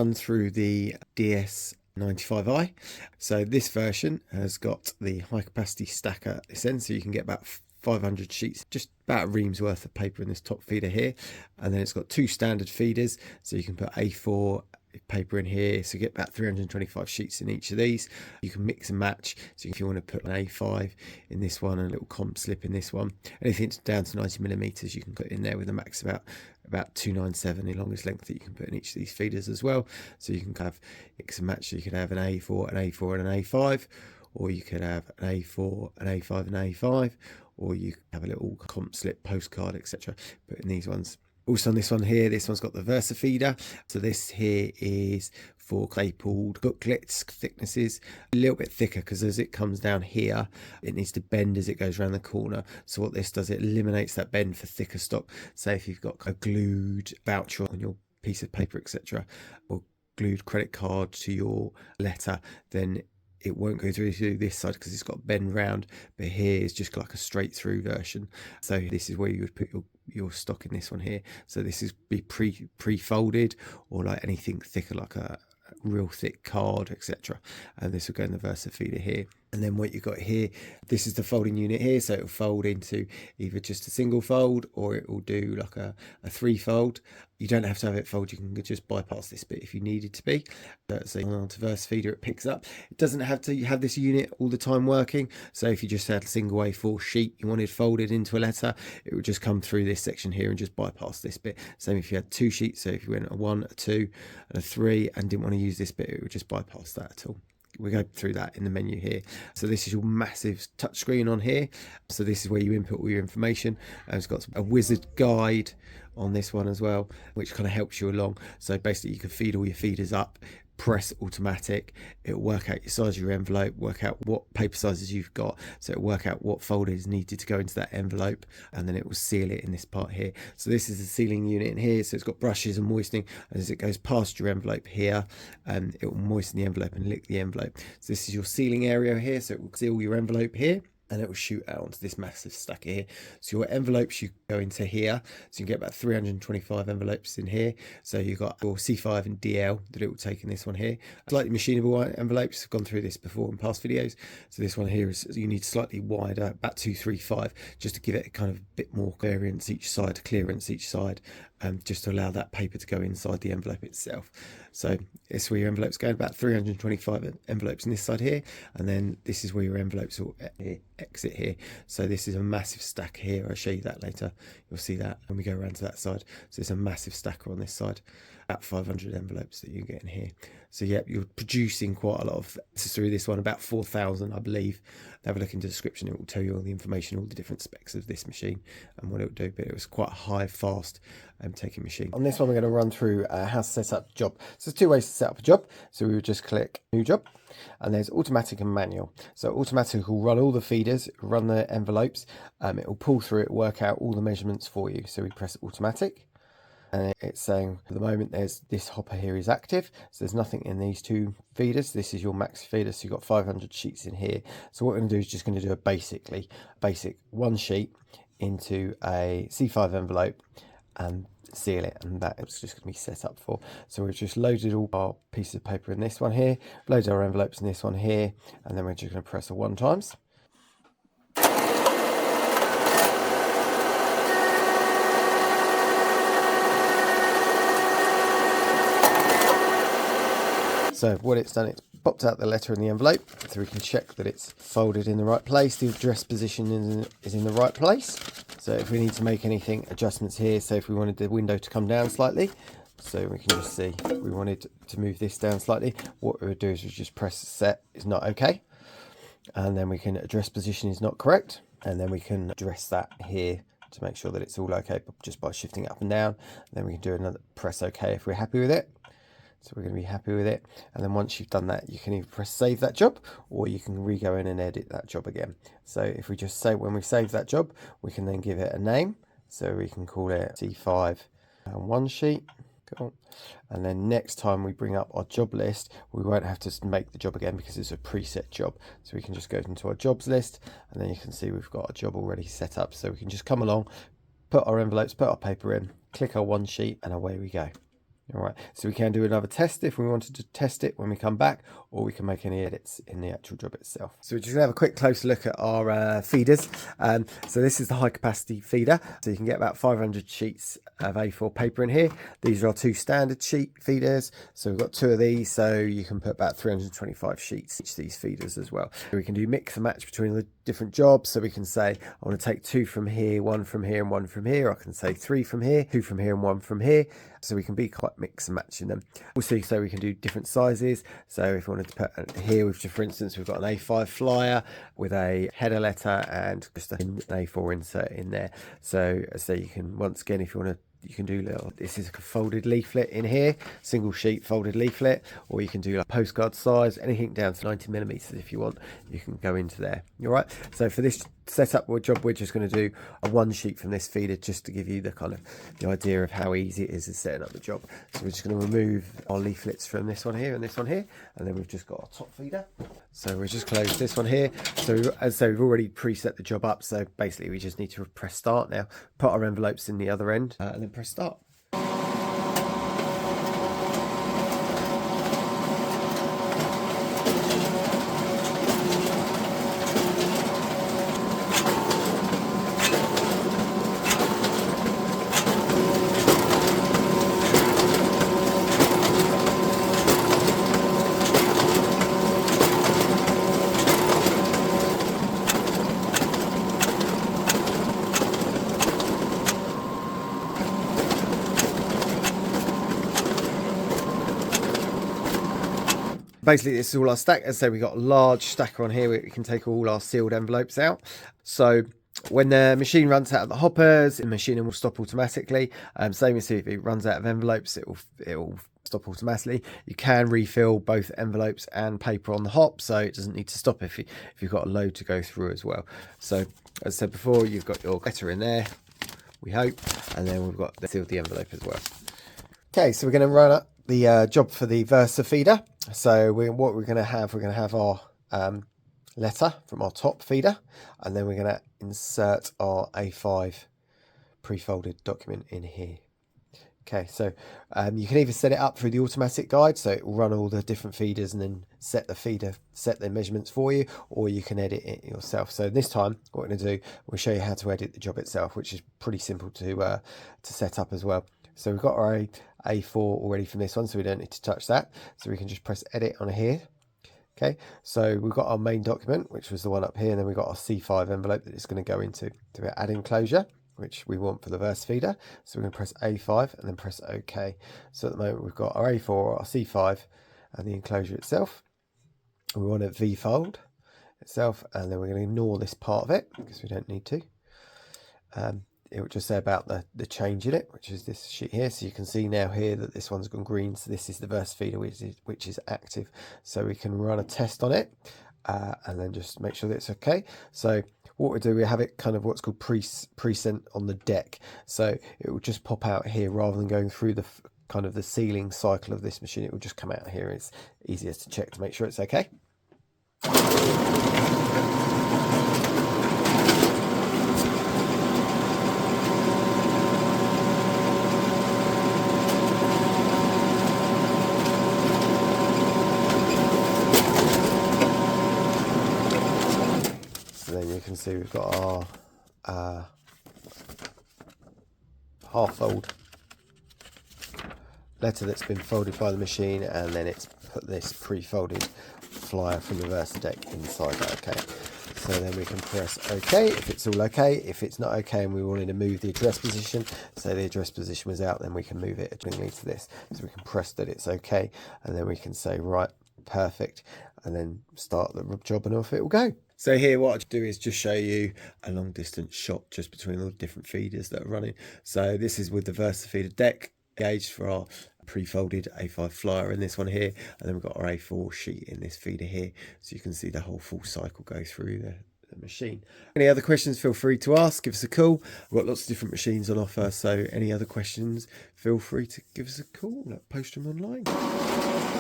run through the DS95i. So this version has got the high capacity stacker at this end, so you can get about 500 sheets, just about a ream's worth of paper in this top feeder here. And then it's got two standard feeders, so you can put A4 paper in here, so you get about 325 sheets in each of these. You can mix and match, so if you want to put an A5 in this one and a little comp slip in this one, anything down to 90 millimeters you can put in there, with a max about 297, the longest length that you can put in each of these feeders as well. So you can kind of mix and match, so you could have an A4, an A4 and an A5, or you could have an A4, an A5 and an A5, or you have a little comp slip, postcard, etc. Put in these ones. Also on this one here, this one's got the Versa feeder. So this here is for stapled booklets, thicknesses, a little bit thicker, because as it comes down here, it needs to bend as it goes around the corner. So what this does, it eliminates that bend for thicker stock. Say if you've got a glued voucher on your piece of paper, etc., or glued credit card to your letter, then it won't go through this side because it's got bend round, but here is just like a straight through version. So this is where you would put your stock in this one here. So this is be pre-folded, or like anything thicker, like a real thick card, etc. And this will go in the Versa feeder here. And then what you've got here, this is the folding unit here, so it'll fold into either just a single fold, or it will do like a three fold. You don't have to have it fold, you can just bypass this bit if you needed to be. So onto Versa feeder, it picks up. It doesn't have to have this unit all the time working, so if you just had a single A4 sheet you wanted folded into a letter, it would just come through this section here and just bypass this bit. Same if you had two sheets, so if you went a 1, a 2 and a 3 and didn't want to use this bit, it would just bypass that at all. We go through that in the menu here. So this is your massive touchscreen on here. So this is where you input all your information. It's got a wizard guide on this one as well, which kind of helps you along. So basically you can feed all your feeders up, press automatic, it'll work out your size of your envelope, work out what paper sizes you've got, so it'll work out what folder is needed to go into that envelope, and then it will seal it in this part here. So this is the sealing unit in here, so it's got brushes and moistening, and as it goes past your envelope here, it will moisten the envelope and lick the envelope. So this is your sealing area here, so it will seal your envelope here, and it will shoot out onto this massive stack here. So your envelopes, you go into here, so you can get about 325 envelopes in here. So you've got your C5 and DL that it will take in this one here. Slightly machinable envelopes, I've gone through this before in past videos. So this one here is, you need slightly wider, about 235, just to give it a kind of bit more clearance each side, just to allow that paper to go inside the envelope itself. So this is where your envelopes go, about 325 envelopes in this side here, and then this is where your envelopes will exit here. So this is a massive stack here. I'll show you that later. You'll see that when we go around to that side. So it's a massive stacker on this side, about 500 envelopes that you get in here. So yeah, you're producing quite a lot of through this one, about 4,000 I believe. Have a look into the description, it will tell you all the information, all the different specs of this machine and what it will do, but it was quite a high, fast taking machine. On this one we're going to run through how to set up a job. So there's two ways to set up a job. So we would just click new job, and there's automatic and manual. So automatic will run all the feeders, run the envelopes, it will pull through it, work out all the measurements for you. So we press automatic, and it's saying at the moment there's this hopper here is active, so there's nothing in these two feeders. This is your max feeder, so you've got 500 sheets in here. So what we're going to do is just going to do a basic one sheet into a C5 envelope and seal it, and that is just going to be set up for. So we've just loaded all our pieces of paper in this one here, loaded our envelopes in this one here, and then we're just going to press a 1 times. So what it's done, it's popped out the letter in the envelope, so we can check that it's folded in the right place. The address position is in the right place. So if we need to make anything adjustments here, so if we wanted the window to come down slightly, so we can just see we wanted to move this down slightly, what we would do is we just press set is not okay, and then we can address position is not correct, and then we can address that here to make sure that it's all okay, but just by shifting it up and down. And then we can do another press OK if we're happy with it. So we're going to be happy with it, and then once you've done that, you can either press save that job, or you can re-go in and edit that job again. So if we just say, when we save that job, we can then give it a name. So we can call it C5 and 1 sheet. Cool. And then next time we bring up our job list, we won't have to make the job again because it's a preset job. So we can just go into our jobs list, and then you can see we've got a job already set up. So we can just come along, put our envelopes, put our paper in, click our 1 sheet, and away we go. All right, so we can do another test if we wanted to test it when we come back, or we can make any edits in the actual job itself. So we're just gonna have a quick closer look at our feeders. So this is the high capacity feeder. So you can get about 500 sheets of A4 paper in here. These are our 2 standard sheet feeders. So we've got 2 of these, so you can put about 325 sheets each of these feeders as well. We can do mix and match between the different jobs. So we can say, I want to take 2 from here, 1 from here, and 1 from here. I can say 3 from here, 2 from here, and 1 from here. So we can be quite mix and matching them. Also, so we can do different sizes. So if we wanted to put here, for instance, we've got an A5 flyer with a header letter and just an A4 insert in there. So you can, once again, if you want to, you can do this is a folded leaflet in here, single sheet folded leaflet, or you can do like postcard size, anything down to 90mm if you want, you can go into there. All right, so for this setup job, we're just going to do a 1 sheet from this feeder, just to give you the kind of the idea of how easy it is in setting up the job. So we're just going to remove our leaflets from this one here and this one here, and then we've just got our top feeder. So we'll just close this one here. So as I say, we've already preset the job up, so basically we just need to press start now, put our envelopes in the other end, and then press start. Basically, this is all our stack. As I say, we've got a large stacker on here where we can take all our sealed envelopes out. So when the machine runs out of the hoppers, the machine will stop automatically. Same as if it runs out of envelopes, it'll stop automatically. You can refill both envelopes and paper on the hop, so it doesn't need to stop if you've got a load to go through as well. So as I said before, you've got your letter in there, we hope, and then we've got sealed the envelope as well. Okay, so we're going to run up the job for the Versa feeder. So what we're going to have our letter from our top feeder, and then we're going to insert our A5 pre-folded document in here. Okay, so you can either set it up through the automatic guide, so it will run all the different feeders and then set the measurements for you, or you can edit it yourself. So this time, what we're going to do, we'll show you how to edit the job itself, which is pretty simple to set up as well. So we've got our A4 already from this one, so we don't need to touch that. So we can just press edit on here. Okay, so we've got our main document, which was the one up here, and then we've got our C5 envelope that it's going to go into. So we add enclosure, which we want for the Versa feeder. So we're going to press A5 and then press OK. So at the moment we've got our A4, our C5, and the enclosure itself. We want to V-fold itself, and then we're going to ignore this part of it because we don't need to. It will just say about the change in it, which is this sheet here. So you can see now here that this one's gone green. So this is the Versa feeder, which is active. So we can run a test on it and then just make sure that it's okay. So what we do, we have it kind of what's called present on the deck. So it will just pop out here rather than going through the kind of the sealing cycle of this machine. It will just come out here. It's easiest to check to make sure it's okay. Then you can see we've got our half fold letter that's been folded by the machine, and then it's put this pre-folded flyer from the Versa deck inside that. Okay, so then we can press OK if it's all okay. If it's not okay and we wanted to move the address position, so the address position was out, then we can move it accordingly to this. So we can press that it's okay, and then we can say right, perfect, and then start the job and off it will go. So here what I do is just show you a long distance shot just between all the different feeders that are running. So this is with the Versa feeder deck engaged for our pre-folded A5 flyer in this one here, and then we've got our A4 sheet in this feeder here, so you can see the whole full cycle go through the machine. Any other questions, feel free to ask, give us a call. We've got lots of different machines on offer, so any other questions, feel free to give us a call at Postroom Online.